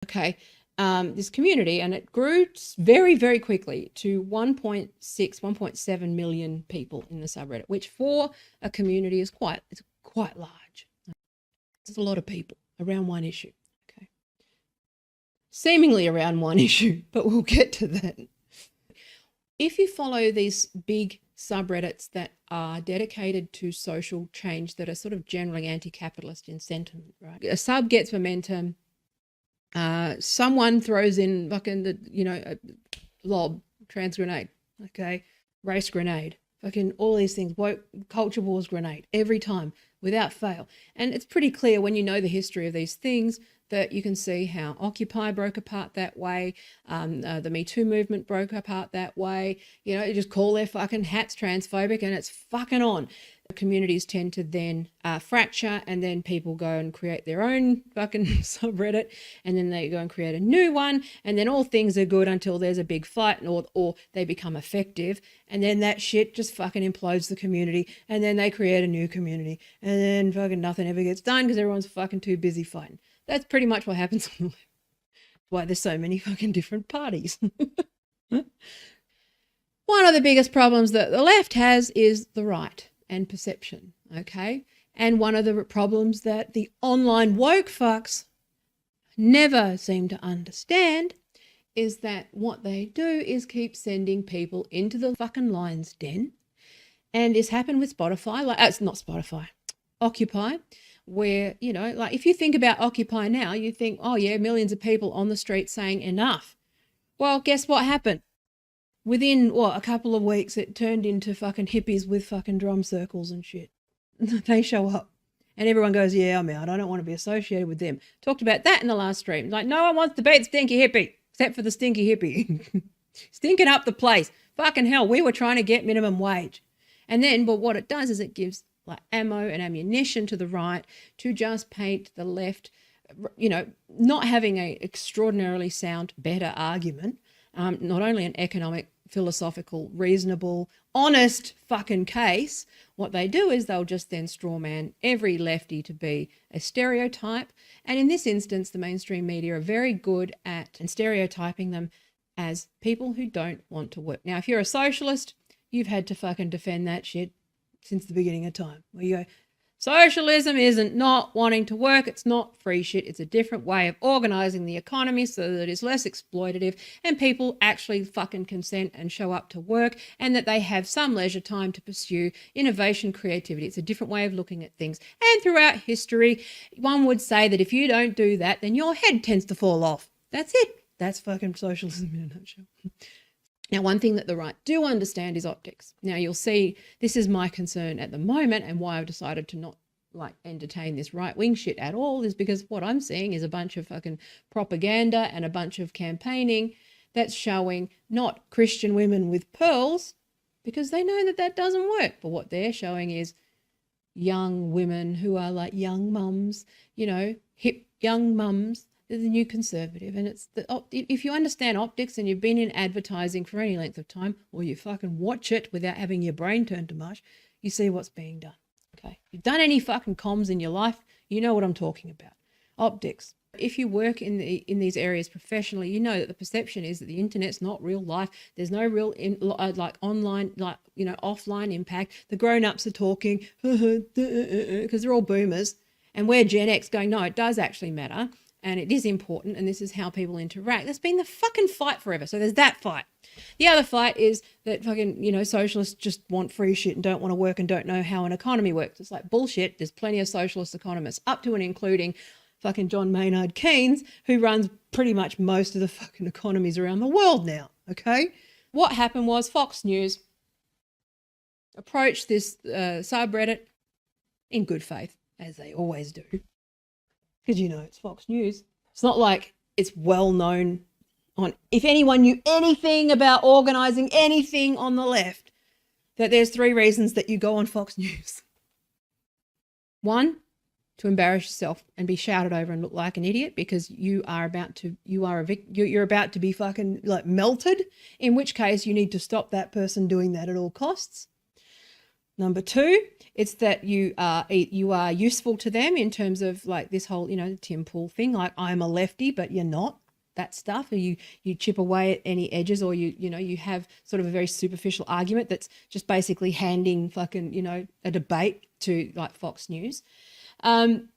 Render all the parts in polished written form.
Okay. This community, and it grew very, very quickly to 1.6, 1.7 million people in the subreddit, which for a community is quite large. It's a lot of people around one issue. Okay. Seemingly around one issue, but we'll get to that. If you follow these big subreddits that are dedicated to social change, that are sort of generally anti-capitalist in sentiment, right? A sub gets momentum. Someone throws in fucking a lob, trans grenade, okay, race grenade, fucking all these things, woke culture wars grenade, every time without fail. And it's pretty clear when you know the history of these things that you can see how Occupy broke apart that way. The Me Too movement broke apart that way. You just call their fucking hats transphobic and it's fucking on. Communities tend to then fracture, and then people go and create their own fucking subreddit, and then they go and create a new one, and then all things are good until there's a big fight, or they become effective, and then that shit just fucking implodes the community, and then they create a new community, and then fucking nothing ever gets done because everyone's fucking too busy fighting. That's pretty much what happens on the left. Why there's so many fucking different parties. One of the biggest problems that the left has is the right and perception, okay? And one of the problems that the online woke fucks never seem to understand is that what they do is keep sending people into the fucking lion's den. And it's happened with Spotify, it's not Spotify, Occupy, where, like if you think about Occupy now, you think, oh yeah, millions of people on the street saying enough. Well, guess what happened? Within, a couple of weeks, it turned into fucking hippies with fucking drum circles and shit. They show up. And everyone goes, yeah, I'm out. I don't want to be associated with them. Talked about that in the last stream. Like, no one wants to be the stinky hippie, except for the stinky hippie. Stinking up the place. Fucking hell, we were trying to get minimum wage. And then, but what it does is it gives like ammo and ammunition to the right to just paint the left, not having an extraordinarily sound, better argument. Not only an economic, philosophical, reasonable, honest fucking case, what they do is they'll just then strawman every lefty to be a stereotype. And in this instance, the mainstream media are very good at stereotyping them as people who don't want to work. Now, if you're a socialist, you've had to fucking defend that shit since the beginning of time, where you go, socialism isn't not wanting to work. It's not free shit. It's a different way of organizing the economy so that it's less exploitative and people actually fucking consent and show up to work, and that they have some leisure time to pursue innovation, creativity. It's a different way of looking at things. And throughout history, one would say that if you don't do that, then your head tends to fall off. That's it. That's fucking socialism in a nutshell. Now, one thing that the right do understand is optics. Now, you'll see this is my concern at the moment, and why I've decided to not entertain this right-wing shit at all is because what I'm seeing is a bunch of fucking propaganda and a bunch of campaigning that's showing not Christian women with pearls, because they know that that doesn't work. But what they're showing is young women who are like young mums, hip young mums. They're the new conservative. And it's if you understand optics and you've been in advertising for any length of time, or you fucking watch it without having your brain turned to mush, you see what's being done. Okay. If you've done any fucking comms in your life, you know what I'm talking about. Optics. If you work in these areas professionally, you know that the perception is that the internet's not real life. There's no real online, offline impact. The grown-ups are talking because they're all boomers, and we're Gen X going, no, it does actually matter. And it is important, and this is how people interact. That's been the fucking fight forever. So there's that fight. The other fight is that fucking, socialists just want free shit and don't want to work and don't know how an economy works. It's like bullshit. There's plenty of socialist economists, up to and including fucking John Maynard Keynes, who runs pretty much most of the fucking economies around the world now, okay? What happened was Fox News approached this subreddit in good faith, as they always do. Because, it's Fox News. It's not like it's well known on, if anyone knew anything about organising anything on the left, that there's 3 reasons that you go on Fox News. 1, to embarrass yourself and be shouted over and look like an idiot because you're about to be fucking melted, in which case you need to stop that person doing that at all costs. Number two, it's that you are useful to them in terms of like this whole, Tim Pool thing, like I'm a lefty, but you're not. That stuff, or you chip away at any edges, or you have sort of a very superficial argument that's just basically handing fucking, a debate to like Fox News. And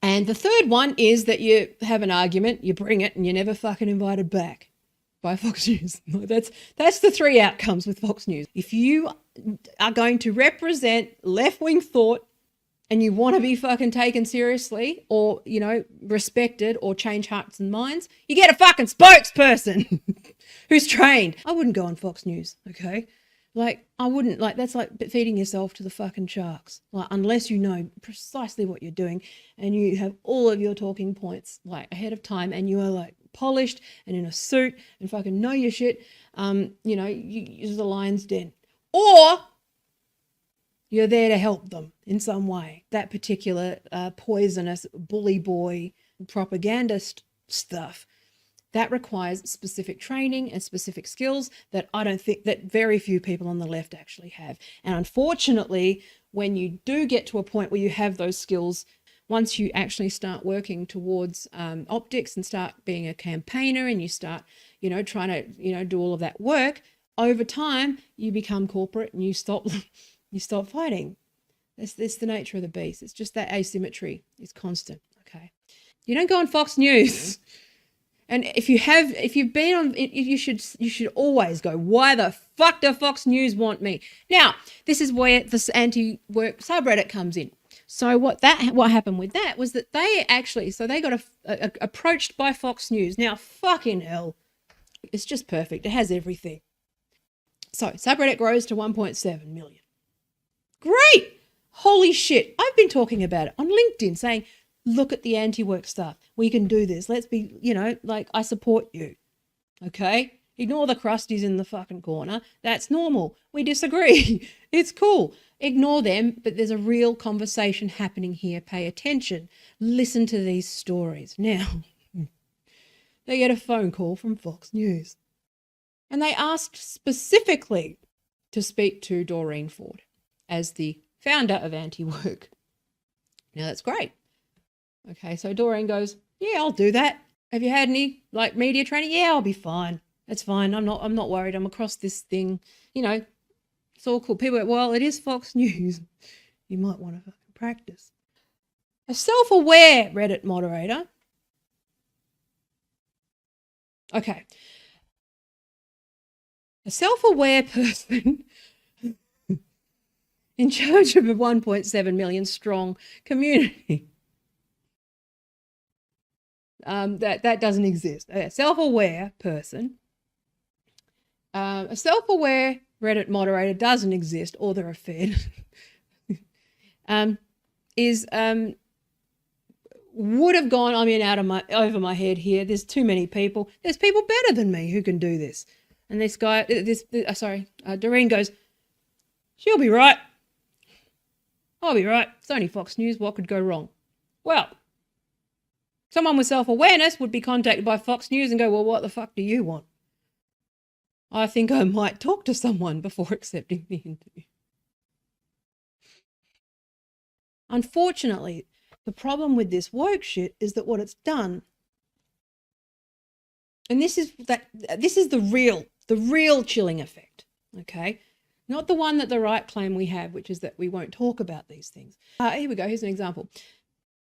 the third one is that you have an argument, you bring it, and you're never fucking invited back by Fox News. That's the three outcomes with Fox News. If you are going to represent left-wing thought and you want to be fucking taken seriously or, respected or change hearts and minds, you get a fucking spokesperson who's trained. I wouldn't go on Fox News, okay? Like, I wouldn't, like, that's like feeding yourself to the fucking sharks. Like, unless you know precisely what you're doing and you have all of your talking points, like, ahead of time and you are, like, polished and in a suit and fucking know your shit, you use the lion's den. Or you're there to help them in some way. That particular poisonous bully boy propagandist stuff, that requires specific training and specific skills that I don't think that very few people on the left actually have. And unfortunately, when you do get to a point where you have those skills, once you actually start working towards optics and start being a campaigner and you start, trying to, do all of that work, over time, you become corporate and you stop fighting. That's the nature of the beast. It's just that asymmetry is constant. Okay. You don't go on Fox News. And if you've been on, you should always go, why the fuck do Fox News want me? Now, this is where this anti-work subreddit comes in. So what happened with that was that they got approached by Fox News. Now, fucking hell, it's just perfect. It has everything. So subreddit grows to 1.7 million. Great. Holy shit. I've been talking about it on LinkedIn saying, look at the anti-work stuff. We can do this. Let's be, I support you. Okay? Ignore the crusties in the fucking corner. That's normal. We disagree. It's cool. Ignore them, but there's a real conversation happening here. Pay attention. Listen to these stories. Now, they get a phone call from Fox News. And they asked specifically to speak to Doreen Ford as the founder of Antiwork. Now, that's great. Okay, so Doreen goes, yeah, I'll do that. Have you had any media training? Yeah, I'll be fine. That's fine. I'm not worried. I'm across this thing. It's all cool. People go, well, it is Fox News. You might want to fucking practice. A self-aware Reddit moderator. Okay. A self-aware person in charge of a 1.7 million strong community. That doesn't exist. A self-aware person. A self-aware Reddit moderator doesn't exist, or they're a fed. Would have gone, over my head here. There's too many people. There's people better than me who can do this. And this guy, Doreen goes, she'll be right. I'll be right. It's only Fox News. What could go wrong? Well, someone with self-awareness would be contacted by Fox News and go, well, what the fuck do you want? I think I might talk to someone before accepting the interview. Unfortunately, the problem with this woke shit is that what it's done, and this is the real chilling effect, okay? Not the one that the right claim we have, which is that we won't talk about these things. Here we go. Here's an example.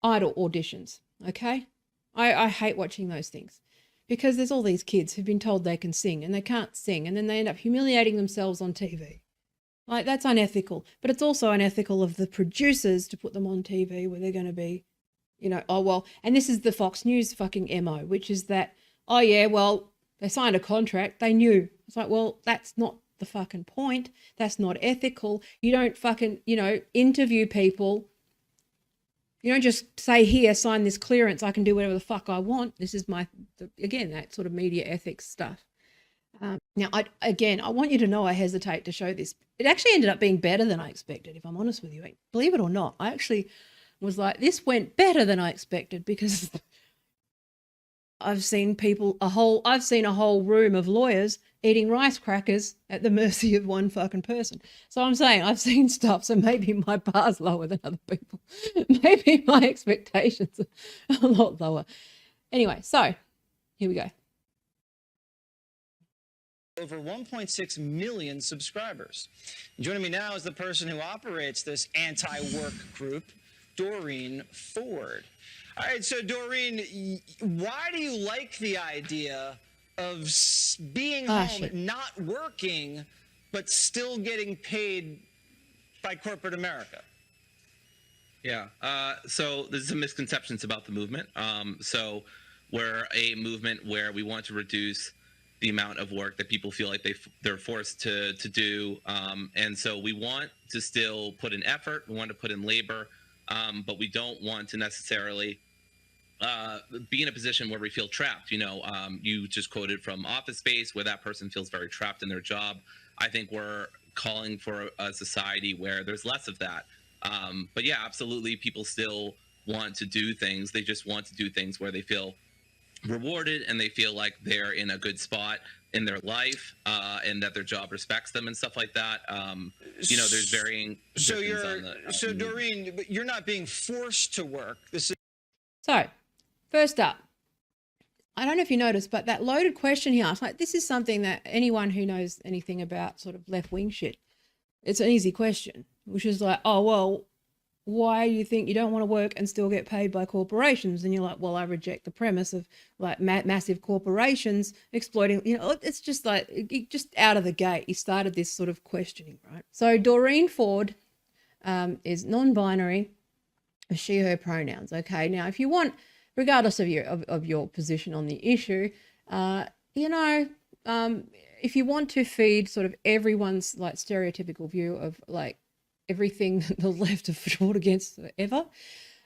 Idol auditions, okay? I hate watching those things because there's all these kids who've been told they can sing and they can't sing, and then they end up humiliating themselves on TV. Like, that's unethical. But it's also unethical of the producers to put them on TV where they're going to be, and this is the Fox News fucking MO, which is that, oh yeah, well, they signed a contract, they knew. It's like, well, that's not the fucking point. That's not ethical. You don't fucking, interview people. You don't just say, here, sign this clearance, I can do whatever the fuck I want. This is again, that sort of media ethics stuff. Now, I want you to know I hesitate to show this. It actually ended up being better than I expected, if I'm honest with you. Believe it or not, I actually was like, this went better than I expected because I've seen a whole room of lawyers eating rice crackers at the mercy of one fucking person. So I'm saying I've seen stuff, so maybe my bar's lower than other people. Maybe my expectations are a lot lower. Anyway, so here we go. Over 1.6 million subscribers. Joining me now is the person who operates this anti-work group, Doreen Ford. All right, so Doreen, why do you like the idea of being home, not working, but still getting paid by corporate America? Yeah, so there's some misconceptions about the movement. So we're a movement where we want to reduce the amount of work that people feel like they're forced to do. And so we want to still put in effort, we want to put in labor, but we don't want to necessarily be in a position where we feel trapped. You know, you just quoted from Office Space where that person feels very trapped in their job. I think we're calling for a society where there's less of that. But yeah, absolutely, people still want to do things. They just want to do things where they feel rewarded and they feel like they're in a good spot in their life, and that their job respects them and stuff like that. You know, there's varying. So Doreen, but you're not being forced to work. So, first up, I don't know if you noticed, but that loaded question he asked, like, this is something that anyone who knows anything about sort of left-wing shit, it's an easy question, which is like, oh, well, why do you think you don't want to work and still get paid by corporations? And you're like, well, I reject the premise of like massive corporations exploiting, you know, it's just like, just out of the gate, he started this sort of questioning, right? So Doreen Ford is non-binary, she, her pronouns. Okay. Now, if you want, regardless of your position on the issue, you know, if you want to feed sort of everyone's like stereotypical view of like everything that the left have fought against ever,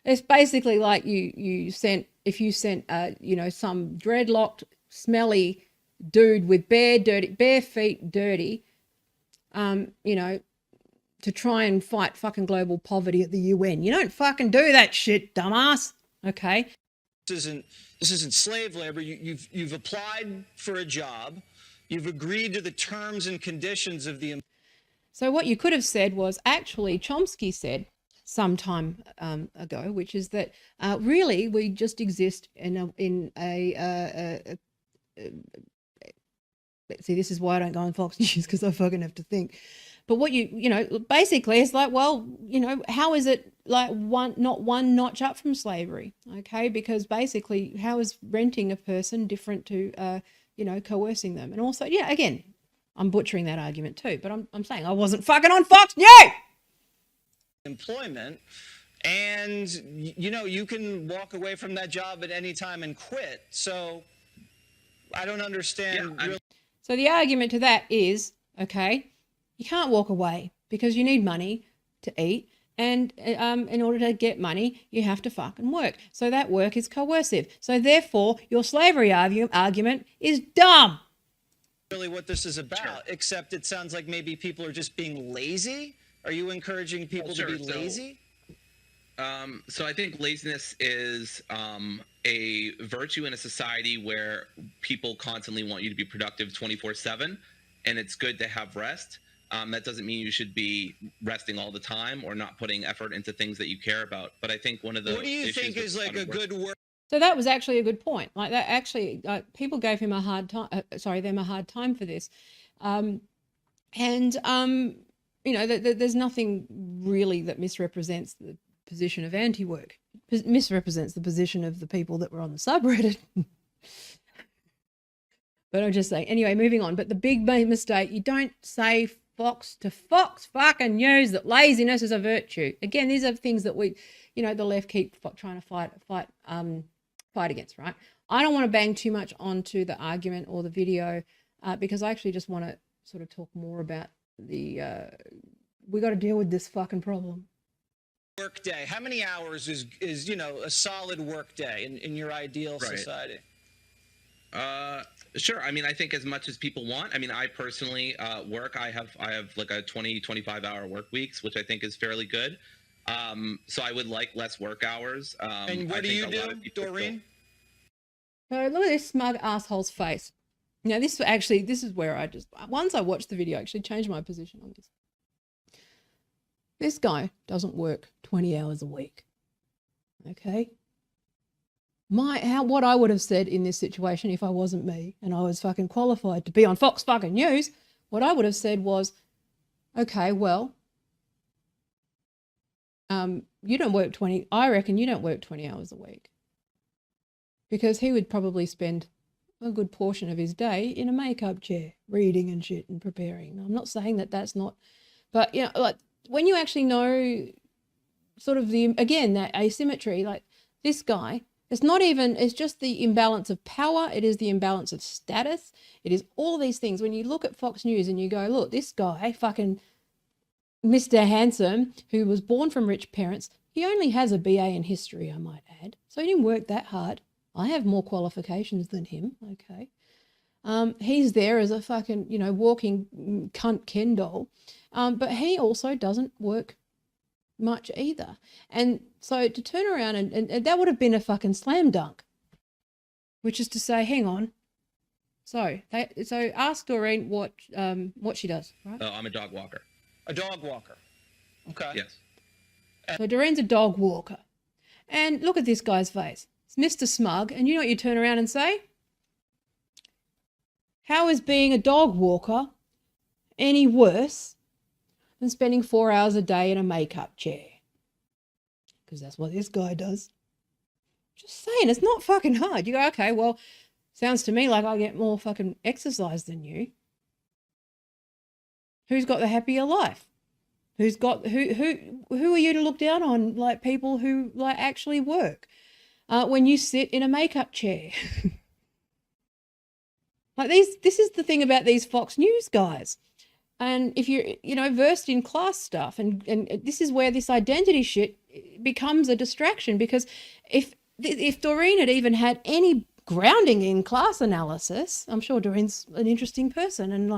it's basically like if you sent you know, some dreadlocked, smelly dude with bare feet, dirty, you know, to try and fight fucking global poverty at the UN. You don't fucking do that shit, dumbass. Okay. This isn't slave labor. You've applied for a job. You've agreed to the terms and conditions of the. So what you could have said was, actually Chomsky said some time ago, which is that really we just exist in a see, this is why I don't go on Fox News, because I fucking have to think. But what you know, basically it's like, well, you know, how is it like not one notch up from slavery? Okay, because basically how is renting a person different to, you know, coercing them? And also, yeah, again, I'm butchering that argument too, but I'm saying I wasn't fucking on Fox News. Employment, and you know, you can walk away from that job at any time and quit. So I don't understand. Yeah, so the argument to that is, okay, you can't walk away because you need money to eat, and in order to get money, you have to fucking work. So that work is coercive. So therefore, your slavery argument is dumb. Really what this is about, sure. Except it sounds like maybe people are just being lazy. Are you encouraging people to be lazy? So I think laziness is a virtue in a society where people constantly want you to be productive 24/7, and it's good to have rest. That doesn't mean you should be resting all the time or not putting effort into things that you care about. But I think one of the what do you think is like a good work? So that was actually a good point. Like that, actually, people gave him a hard time. Them a hard time for this, you know, there's nothing really that misrepresents the position of Antiwork. Misrepresents the position of the people that were on the subreddit. But I'm just saying. Anyway, moving on. But the big mistake: you don't say Fox to Fox fucking News that laziness is a virtue. Again, these are things that we, you know, the left keep trying to fight against, right? I don't want to bang too much onto the argument or the video because I actually just want to sort of talk more about the we got to deal with this fucking problem. Work day. How many hours is you know, a solid work day in your ideal society? Sure. I mean, I think as much as people want. I mean, I personally work. I have like a 20-25 hour work weeks, which I think is fairly good. So I would like less work hours. And what do you do, Doreen? So look at this smug asshole's face. Now, this is where once I watched the video, I actually changed my position on this. This guy doesn't work 20 hours a week. Okay? What I would have said in this situation if I wasn't me and I was fucking qualified to be on Fox fucking News, what I would have said was, okay, well, you don't work 20, I reckon you don't work 20 hours a week. Because he would probably spend a good portion of his day in a makeup chair, reading and shit and preparing. I'm not saying that that's not, but you know, like when you actually know sort of that asymmetry, like this guy, it's just the imbalance of power. It is the imbalance of status. It is all these things. When you look at Fox News and you go, look, this guy, fucking Mr. Handsome, who was born from rich parents, he only has a BA in history, I might add. So he didn't work that hard. I have more qualifications than him, okay? He's there as a fucking, walking cunt Ken doll. But he also doesn't work much either. And so to turn around and that would have been a fucking slam dunk, which is to say, hang on. So ask Doreen what she does, right? Oh, I'm a dog walker. A dog walker. Okay. Yes. So Doreen's a dog walker. And look at this guy's face. It's Mr. Smug. And you know what you turn around and say? How is being a dog walker any worse than spending 4 hours a day in a makeup chair? Because that's what this guy does. Just saying, it's not fucking hard. You go, okay, well, sounds to me like I get more fucking exercise than you. Who's got the happier life? Who are you to look down on, like people who like actually work when you sit in a makeup chair? Like this is the thing about these Fox News guys. And if you're, versed in class stuff and this is where this identity shit becomes a distraction, because if Doreen had even had any grounding in class analysis, I'm sure Doreen's an interesting person and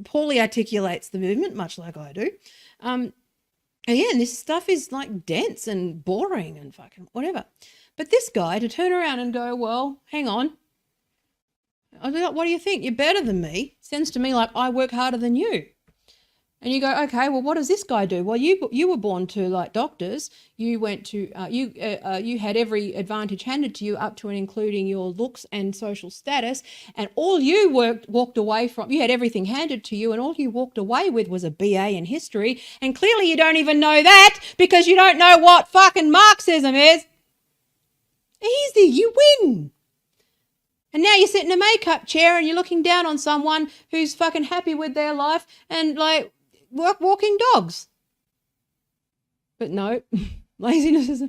poorly articulates the movement, much like I do. Again, this stuff is like dense and boring and fucking whatever. But this guy to turn around and go, well, hang on. What do you think? You're better than me. Sounds to me like I work harder than you. And you go, okay, well, what does this guy do? Well, you were born to like doctors. You went to you had every advantage handed to you up to and including your looks and social status, and all you walked away from. You had everything handed to you, and all you walked away with was a BA in history. And clearly, you don't even know that because you don't know what fucking Marxism is. Easy, you win. And now you sit in a makeup chair and you're looking down on someone who's fucking happy with their life and like walking dogs. But no, laziness is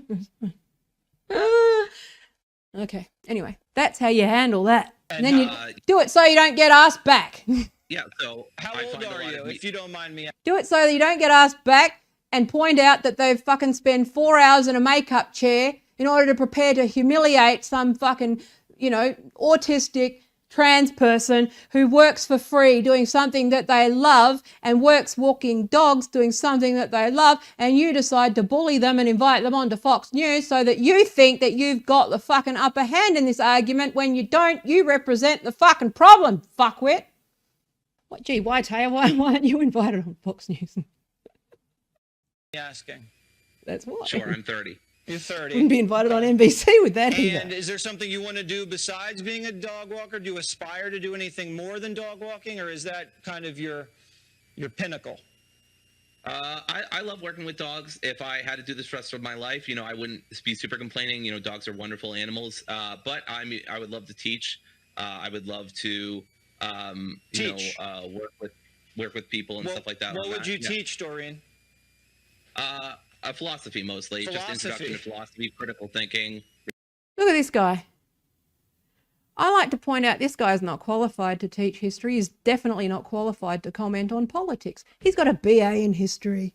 okay. Anyway, that's how you handle that. And then you do it so you don't get asked back. Yeah, so How old are you, if you don't mind me? Do it so that you don't get asked back and point out that they've fucking spent 4 hours in a makeup chair in order to prepare to humiliate some fucking autistic trans person who works for free doing something that they love and works walking dogs doing something that they love, and you decide to bully them and invite them onto Fox News so that you think that you've got the fucking upper hand in this argument when you don't. You represent the fucking problem, fuckwit. What? Gee, why, Taya? Why aren't you invited on Fox News? Asking. That's why. Sure, I'm 30. You're 30. Wouldn't be invited on NBC with that either. And is there something you want to do besides being a dog walker? Do you aspire to do anything more than dog walking, or is that kind of your pinnacle? I love working with dogs. If I had to do this for the rest of my life, I wouldn't be super complaining. Dogs are wonderful animals. But I would love to teach. I would love to, work with people and stuff like that. What would you teach, Doreen? Philosophy mostly. Just introduction to philosophy, critical thinking. Look at this guy. I like to point out this guy's not qualified to teach history. He's definitely not qualified to comment on politics. He's got a BA in history.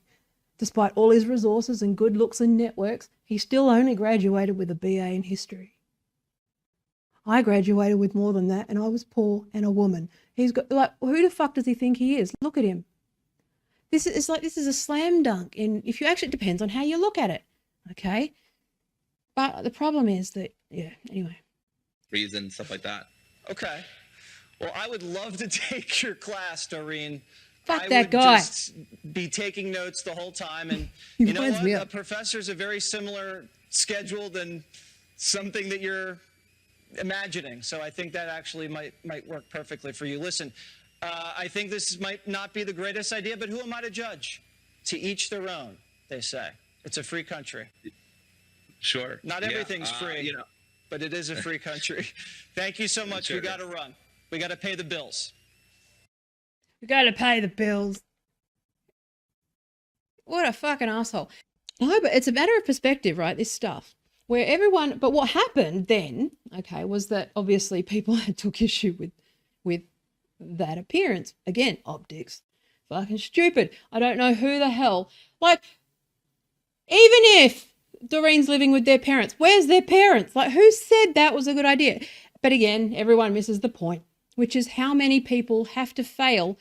Despite all his resources and good looks and networks, he still only graduated with a BA in history. I graduated with more than that, and I was poor and a woman. He's got, who the fuck does he think he is? Look at him. This is a slam dunk. It depends on how you look at it, okay? But the problem is that, anyway. Reason, stuff like that. Okay. Well, I would love to take your class, Doreen. Fuck I that would guy. just be taking notes the whole time. And He you know winds what? me A up. professor's a very similar schedule than something that you're imagining. So I think that actually might work perfectly for you. Listen, I think this might not be the greatest idea, but who am I to judge? To each their own, they say. It's a free country. Sure. Not everything's free, You know, but it is a free country. Thank you so much. Sure. We got to run. We got to pay the bills. We got to pay the bills. What a fucking asshole. No, but it's a matter of perspective, right? This stuff. Where everyone, but what happened then, okay, was that obviously people took issue with that appearance. Again, optics. Fucking stupid. I don't know who the hell. Like, even if Doreen's living with their parents, where's their parents? Like, who said that was a good idea? But again, everyone misses the point, which is how many people have to fail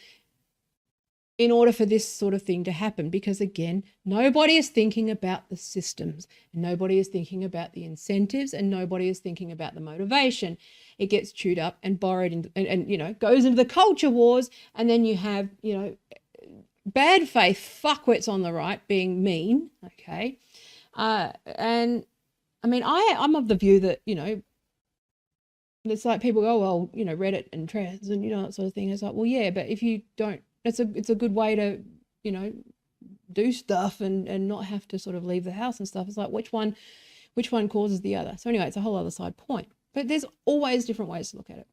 in order for this sort of thing to happen. Because again, nobody is thinking about the systems, and nobody is thinking about the incentives, and nobody is thinking about the motivation. It gets chewed up and borrowed and you know, goes into the culture wars. And then you have, you know, bad faith fuckwits on the right being mean. Okay. And I mean, I'm of the view that, you know, it's like people go, well, you know, Reddit and trans and, you know, that sort of thing. It's like, well, yeah, but if you don't, it's a good way to, you know, do stuff and not have to sort of leave the house and stuff. It's like, which one causes the other? So anyway, it's a whole other side point, but there's always different ways to look at it.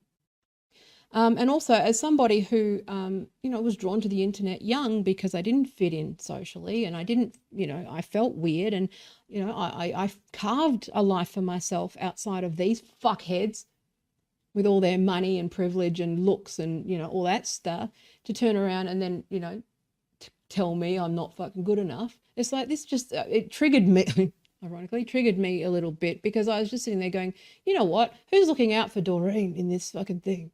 And also as somebody who, you know, was drawn to the internet young because I didn't fit in socially and I didn't, you know, I felt weird and, you know, I carved a life for myself outside of these fuckheads with all their money and privilege and looks and, you know, all that stuff to turn around and then, you know, tell me I'm not fucking good enough. It's like this just, it triggered me, ironically, triggered me a little bit because I was just sitting there going, you know what, who's looking out for Doreen in this fucking thing?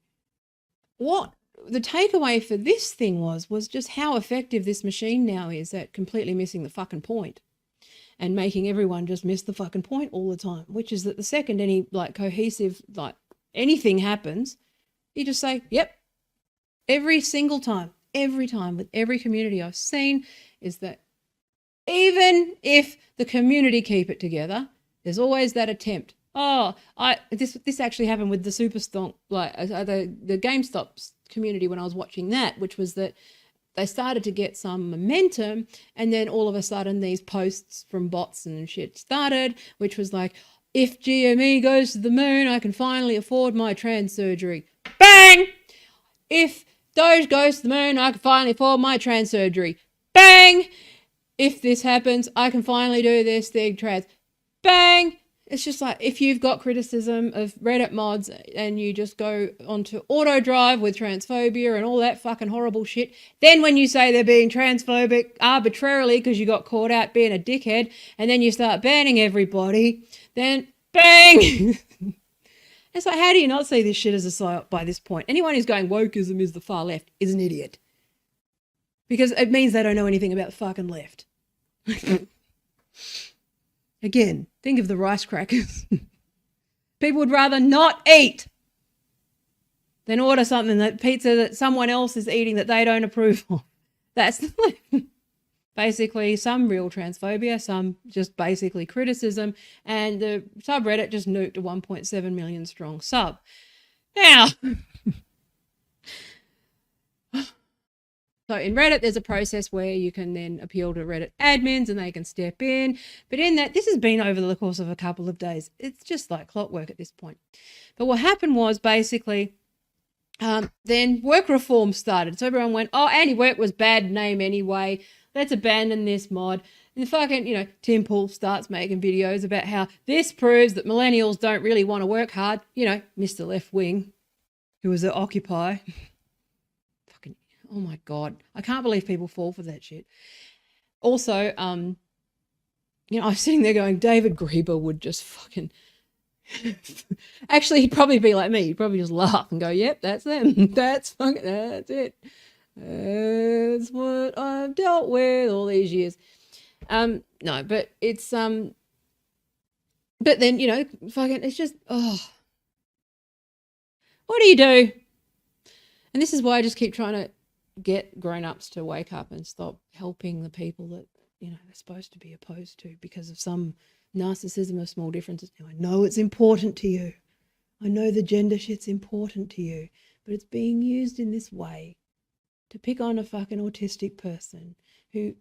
What the takeaway for this thing was just how effective this machine now is at completely missing the fucking point and making everyone just miss the fucking point all the time, which is that the second any like cohesive, like anything happens, you just say, yep, every single time, with every community I've seen is that even if the community keep it together, there's always that attempt. Oh, this actually happened with the Super Stonk, like the GameStop community when I was watching that, which was that they started to get some momentum, and then all of a sudden these posts from bots and shit started, which was like, if GME goes to the moon, I can finally afford my trans surgery. Bang! If Doge goes to the moon, I can finally afford my trans surgery. Bang! If this happens, I can finally do this thing trans. Bang! It's just like, if you've got criticism of Reddit mods and you just go onto auto drive with transphobia and all that fucking horrible shit, then when you say they're being transphobic arbitrarily because you got caught out being a dickhead, and then you start banning everybody, then bang! It's like, how do you not see this shit as a psyop by this point? Anyone who's going wokeism is the far left is an idiot. Because it means they don't know anything about the fucking left. Again, think of the rice crackers. People would rather not eat than order something pizza that someone else is eating that they don't approve of. That's the left. Basically, some real transphobia, some just basically criticism, and the subreddit just nuked a 1.7 million strong sub. Now, so in Reddit, there's a process where you can then appeal to Reddit admins and they can step in. But in that, this has been over the course of a couple of days. It's just like clockwork at this point. But what happened was basically then work reform started. So everyone went, oh, Antiwork was bad name anyway. Let's abandon this mod. And the fucking, you know, Tim Pool starts making videos about how this proves that millennials don't really want to work hard. You know, Mr. Left Wing, who was at Occupy. Oh my God. I can't believe people fall for that shit. Also, you know, I was sitting there going, David Grieber would just fucking, actually, he'd probably be like me. He'd probably just laugh and go, yep, that's them. That's it. That's what I've dealt with all these years. No, but it's, but then, you know, fucking, it's just, oh. What do you do? And this is why I just keep trying to get grown-ups to wake up and stop helping the people that, you know, they're supposed to be opposed to because of some narcissism of small differences. Now, I know it's important to you. I know the gender shit's important to you, but it's being used in this way to pick on a fucking autistic person who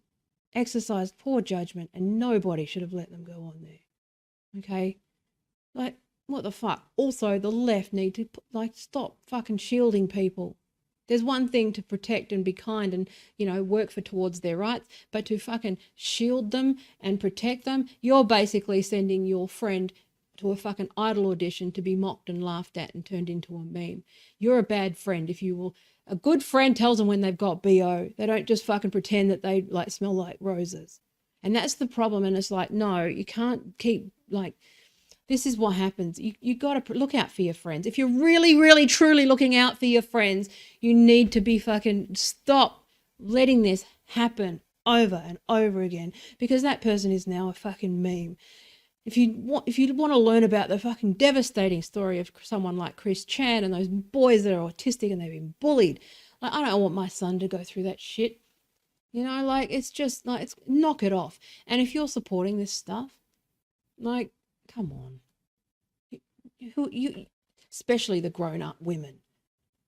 exercised poor judgment and nobody should have let them go on there. Okay? Like, what the fuck? Also, the left need to, stop fucking shielding people. There's one thing to protect and be kind and, you know, work towards their rights, but to fucking shield them and protect them, you're basically sending your friend to a fucking idol audition to be mocked and laughed at and turned into a meme. You're a bad friend if you will. A good friend tells them when they've got BO. They don't just fucking pretend that they like smell like roses. And that's the problem. And it's like, no, you can't keep like, this is what happens. You got to look out for your friends. If you're really, really, truly looking out for your friends, you need to be fucking stop letting this happen over and over again, because that person is now a fucking meme. If you want to learn about the fucking devastating story of someone like Chris Chan and those boys that are autistic and they've been bullied, like, I don't want my son to go through that shit. You know, like, it's just like, it's knock it off. And if you're supporting this stuff, like, come on. You especially the grown-up women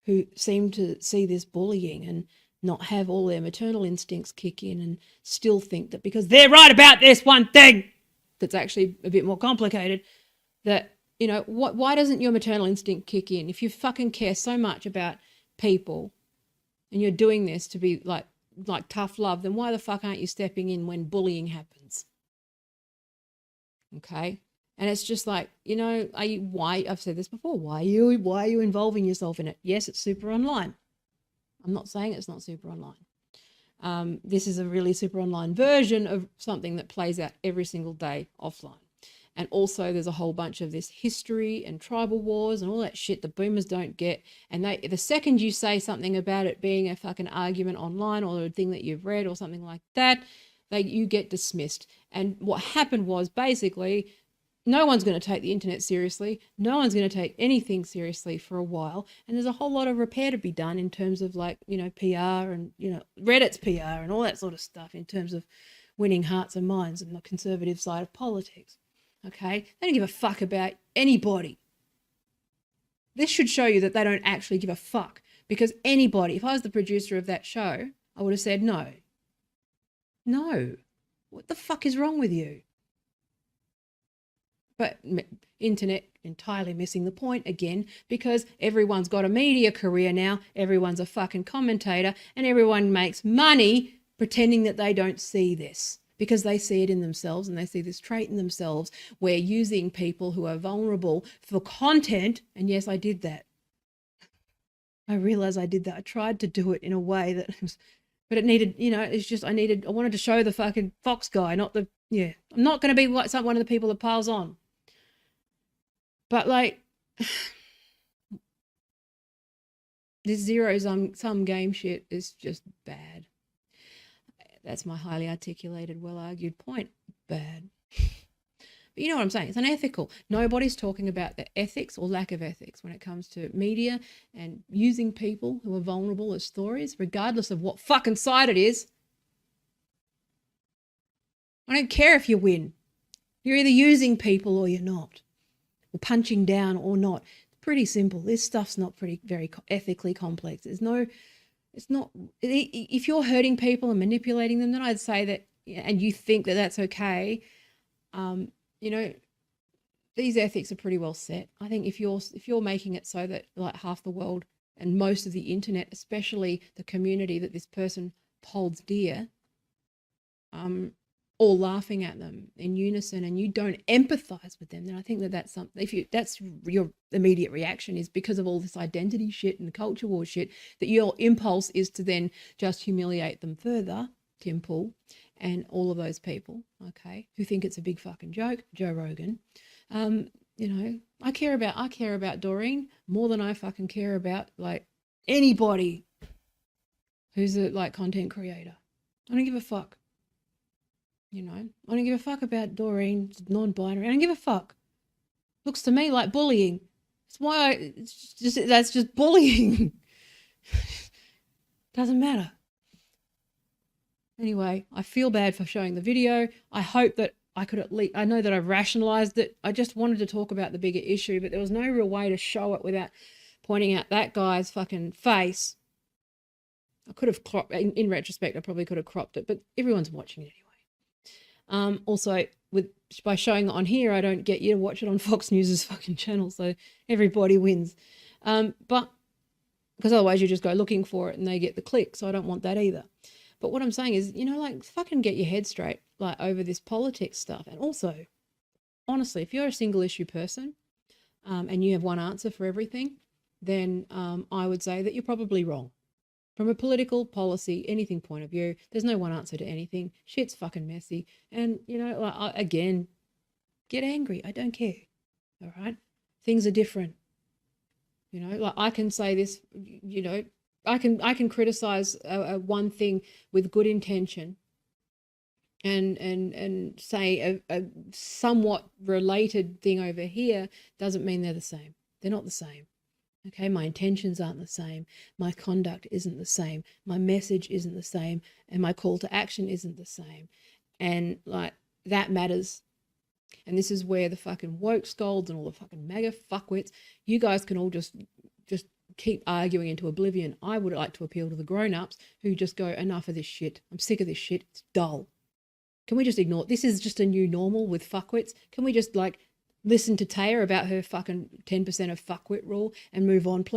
who seem to see this bullying and not have all their maternal instincts kick in and still think that because they're right about this one thing that's actually a bit more complicated, that, you know, why doesn't your maternal instinct kick in? If you fucking care so much about people and you're doing this to be like tough love, then why the fuck aren't you stepping in when bullying happens? Okay? And it's just like, you know, I've said this before, why are you involving yourself in it? Yes, it's super online. I'm not saying it's not super online. This is a really super online version of something that plays out every single day offline. And also there's a whole bunch of this history and tribal wars and all that shit the boomers don't get. And the second you say something about it being a fucking argument online or a thing that you've read or something like that, you get dismissed. And what happened was basically, no one's going to take the internet seriously. No one's going to take anything seriously for a while. And there's a whole lot of repair to be done in terms of, like, you know, PR and, you know, Reddit's PR and all that sort of stuff in terms of winning hearts and minds and the conservative side of politics. Okay? They don't give a fuck about anybody. This should show you that they don't actually give a fuck, because anybody, if I was the producer of that show, I would have said no. No. What the fuck is wrong with you? But internet entirely missing the point again, because everyone's got a media career now, everyone's a fucking commentator, and everyone makes money pretending that they don't see this, because they see it in themselves and they see this trait in themselves where using people who are vulnerable for content. And yes, I did that. I realized I did that. I tried to do it in a way that was, but it needed, you know, it's just, I wanted to show the fucking Fox guy, not the, yeah. I'm not going to be like one of the people that piles on. But like, this zero-sum game shit is just bad. That's my highly articulated, well-argued point. Bad. But you know what I'm saying? It's unethical. Nobody's talking about the ethics or lack of ethics when it comes to media and using people who are vulnerable as stories, regardless of what fucking side it is. I don't care if you win. You're either using people or you're not. Or punching down or not. It's pretty simple. This stuff's not very ethically complex. It's not, if you're hurting people and manipulating them, then I'd say that, and you think that that's okay, you know, these ethics are pretty well set. I think if you're making it so that like half the world and most of the internet, especially the community that this person holds dear, all laughing at them in unison, and you don't empathize with them, then I think that's something, that's your immediate reaction, is because of all this identity shit and culture war shit, that your impulse is to then just humiliate them further, Tim Pool and all of those people, okay, who think it's a big fucking joke, Joe Rogan. You know, I care about Doreen more than I fucking care about like anybody who's a like content creator. I don't give a fuck. You know, I don't give a fuck about Doreen, non-binary. I don't give a fuck. Looks to me like bullying. That's why that's just bullying. Doesn't matter. Anyway, I feel bad for showing the video. I hope that I could at least, I know that I've rationalized it. I just wanted to talk about the bigger issue, but there was no real way to show it without pointing out that guy's fucking face. I could have cropped, in retrospect, I probably could have cropped it, but everyone's watching it anyway. Also, by showing it on here, I don't get you to watch it on Fox News's fucking channel, so everybody wins. But because otherwise you just go looking for it and they get the click, so I don't want that either. But what I'm saying is, you know, like, fucking get your head straight, like, over this politics stuff. And also, honestly, if you're a single issue person and you have one answer for everything, then I would say that you're probably wrong. From a political, policy, anything point of view, there's no one answer to anything. Shit's fucking messy. And, you know, like, again, get angry. I don't care. All right? Things are different. You know, like, I can say this, you know, I can criticize one thing with good intention and say a somewhat related thing over here doesn't mean they're the same. They're not the same. Okay, my intentions aren't the same. My conduct isn't the same. My message isn't the same. And my call to action isn't the same. And like, that matters. And this is where the fucking woke scolds and all the fucking MAGA fuckwits, you guys can all just keep arguing into oblivion. I would like to appeal to the grown-ups who just go, enough of this shit. I'm sick of this shit. It's dull. Can we just ignore it? This is just a new normal with fuckwits. Can we just, like, listen to Taya about her fucking 10% of fuckwit rule and move on, please?